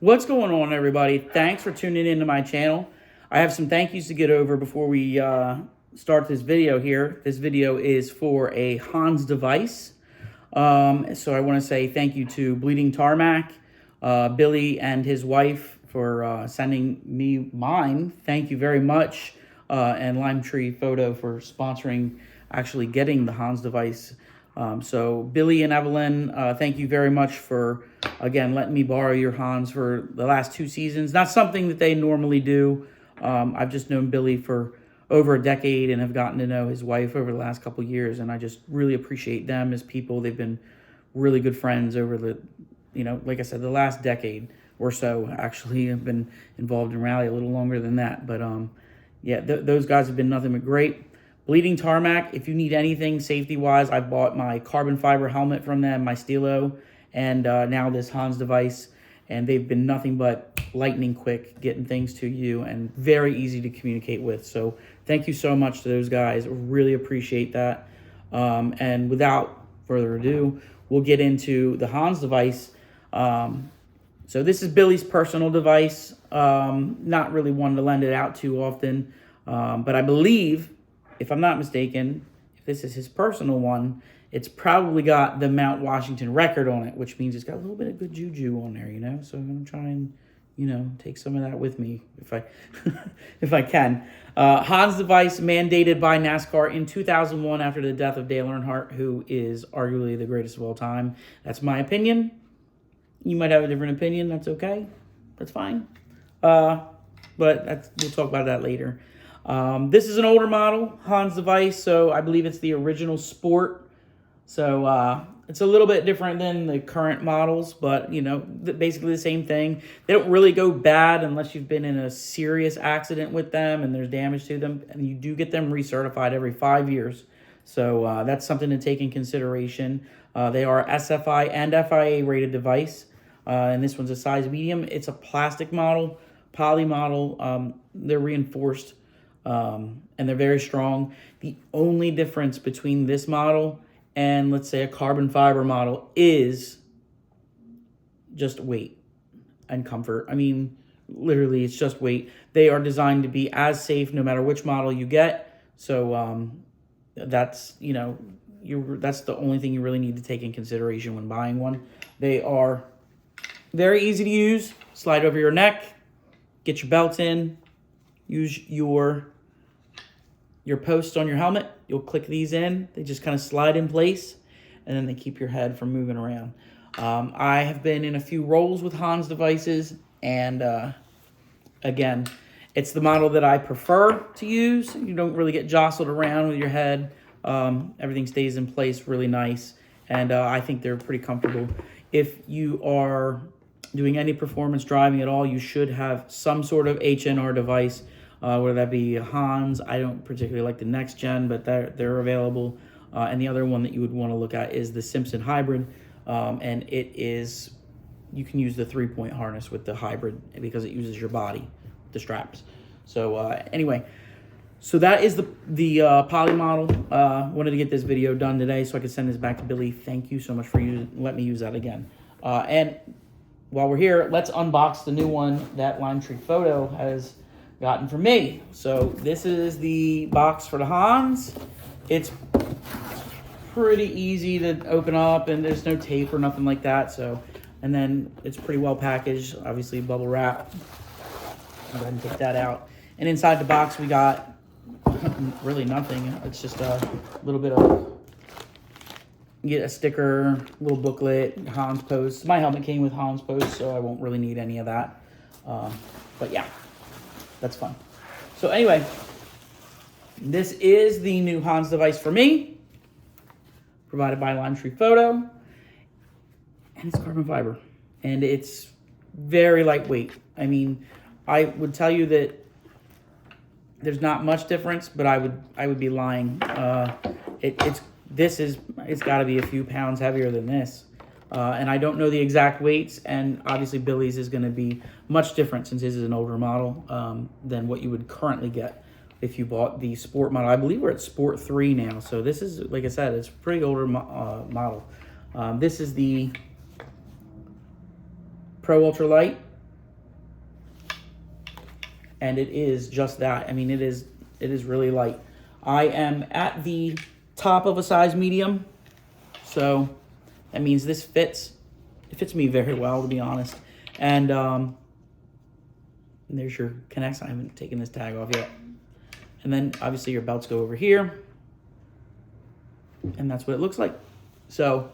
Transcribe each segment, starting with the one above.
What's going on, everybody? Thanks for tuning into my channel. I have some thank yous to get over before we start this video here. This video is for a Hans device. So I want to say thank you to Bleeding Tarmac, Billy and his wife for sending me mine. Thank you very much. And Lime Tree Photo for sponsoring actually getting the Hans device. So Billy and Evelyn, thank you very much for, again, letting me borrow your Hans for the last 2 seasons. Not something that they normally do. I've just known Billy for over a decade and have gotten to know his wife over the last couple years. And I just really appreciate them as people. They've been really good friends over the, like I said, the last decade or so. Actually, I've been involved in rally a little longer than that. But yeah, those guys have been nothing but great. Bleeding Tarmac, if you need anything safety-wise, I bought my carbon fiber helmet from them, my Stilo, and now this Hans device, and they've been nothing but lightning quick getting things to you and very easy to communicate with. So thank you so much to those guys. Really appreciate that. And without further ado, we'll get into the Hans device. So this is Billy's personal device. Not really one to lend it out too often, but I believe, if I'm not mistaken, if this is his personal one, it's probably got the Mount Washington record on it, which means it's got a little bit of good juju on there, So I'm going to try and, take some of that with me if I if I can. Hans device mandated by NASCAR in 2001 after the death of Dale Earnhardt, who is arguably the greatest of all time. That's my opinion. You might have a different opinion. That's okay. That's fine. But we'll talk about that later. This is an older model, Hans device, so I believe it's the original Sport. So it's a little bit different than the current models, but, basically the same thing. They don't really go bad unless you've been in a serious accident with them and there's damage to them, and you do get them recertified every 5 years. So that's something to take in consideration. They are SFI and FIA rated device, and this one's a size medium. It's a plastic model, poly model. They're reinforced. And they're very strong. The only difference between this model and, let's say, a carbon fiber model is just weight and comfort. I mean, literally, it's just weight. They are designed to be as safe no matter which model you get. So that's, that's the only thing you really need to take in consideration when buying one. They are very easy to use. Slide over your neck, get your belt in, use your posts on your helmet. You'll click these in. They just kind of slide in place, and then they keep your head from moving around. I have been in a few rolls with Hans devices, and again, it's the model that I prefer to use. You don't really get jostled around with your head. Everything stays in place really nice, and I think they're pretty comfortable. If you are doing any performance driving at all, you should have some sort of HNR device, whether that be Hans. I don't particularly like the next gen, but they're available. And the other one that you would want to look at is the Simpson Hybrid. And you can use the 3-point harness with the hybrid because it uses your body, the straps. So anyway, so that is the poly model. Wanted to get this video done today so I could send this back to Billy. Thank you so much for letting me use that again. And while we're here, let's unbox the new one that Lime Tree Photo has gotten for me. So this is the box for the Hans. It's pretty easy to open up, and there's no tape or nothing like that. So, and then it's pretty well packaged, obviously bubble wrap. Go ahead and take that out. And inside the box we got really nothing. It's just a little bit of, you get a sticker, little booklet, Hans posts. My helmet came with Hans posts, so I won't really need any of that. But yeah, that's fun. So anyway, this is the new Hans device for me, provided by Lime Tree Photo, and it's carbon fiber, and it's very lightweight. I mean, I would tell you that there's not much difference, but I would be lying. It's got to be a few pounds heavier than this. And I don't know the exact weights, and obviously Billy's is going to be much different since his is an older model than what you would currently get if you bought the Sport model. I believe we're at Sport 3 now, so this is, like I said, it's a pretty older model. This is the Pro Ultra Lite. and it is just that. I mean, it is really light. I am at the top of a size medium, so that means this fits. It fits me very well, to be honest. And there's your connects. I haven't taken this tag off yet. And then obviously your belts go over here, and that's what it looks like. So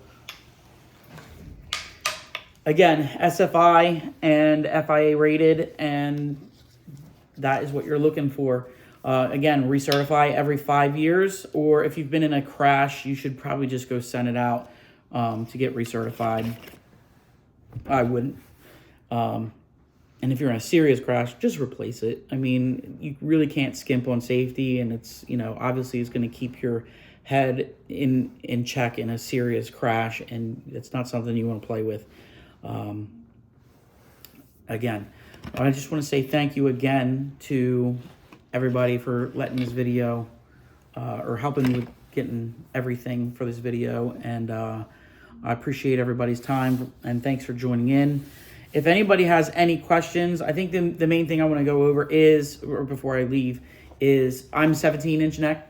again, SFI and FIA rated, and that is what you're looking for. Again, recertify every 5 years, or if you've been in a crash, you should probably just go send it out to get recertified. I wouldn't. And if you're in a serious crash, just replace it. I mean, you really can't skimp on safety, and it's, you know, obviously it's going to keep your head in check in a serious crash, and it's not something you want to play with. Again, I just want to say thank you again to everybody for letting this video or helping me with getting everything for this video, and I appreciate everybody's time, and thanks for joining in. If anybody has any questions, I think the main thing I want to go over is, or before I leave, is I'm 17-inch neck,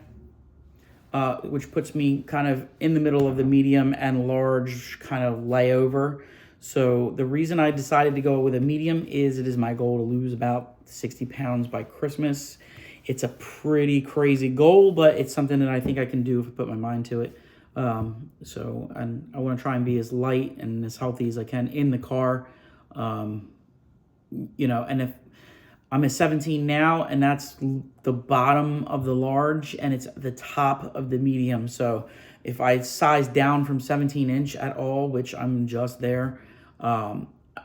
which puts me kind of in the middle of the medium and large kind of layover. So the reason I decided to go with a medium is it is my goal to lose about 60 pounds by Christmas. It's a pretty crazy goal, but it's something that I think I can do if I put my mind to it. And I want to try and be as light and as healthy as I can in the car. You know, and if I'm a 17 now, and that's the bottom of the large, and it's the top of the medium. So if I size down from 17-inch at all, which I'm just there,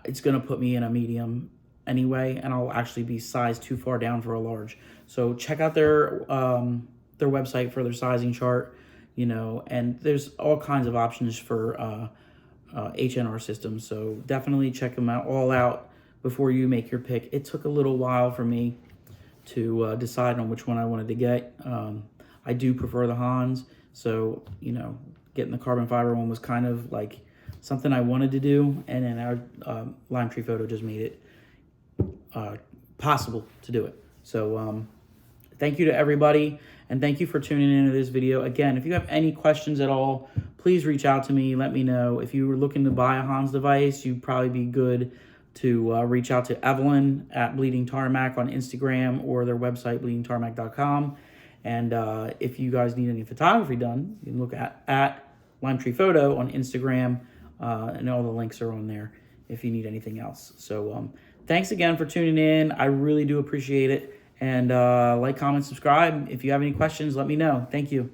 it's going to put me in a medium anyway, and I'll actually be sized too far down for a large. So check out their website for their sizing chart, you know, and there's all kinds of options for HNR systems. So definitely check them all out before you make your pick. It took a little while for me to decide on which one I wanted to get. I do prefer the Hans, so, you know, getting the carbon fiber one was kind of like something I wanted to do, and then our Lime Tree Photo just made it possible to do it. So thank you to everybody, and thank you for tuning into this video. Again, if you have any questions at all, please reach out to me. Let me know. If you were looking to buy a Hans device, you'd probably be good to reach out to Evelyn at Bleeding Tarmac on Instagram, or their website, bleedingtarmac.com. And if you guys need any photography done, you can look at Lime Tree Photo on Instagram, and all the links are on there if you need anything else. So thanks again for tuning in. I really do appreciate it. And like, comment, subscribe. If you have any questions, let me know. Thank you.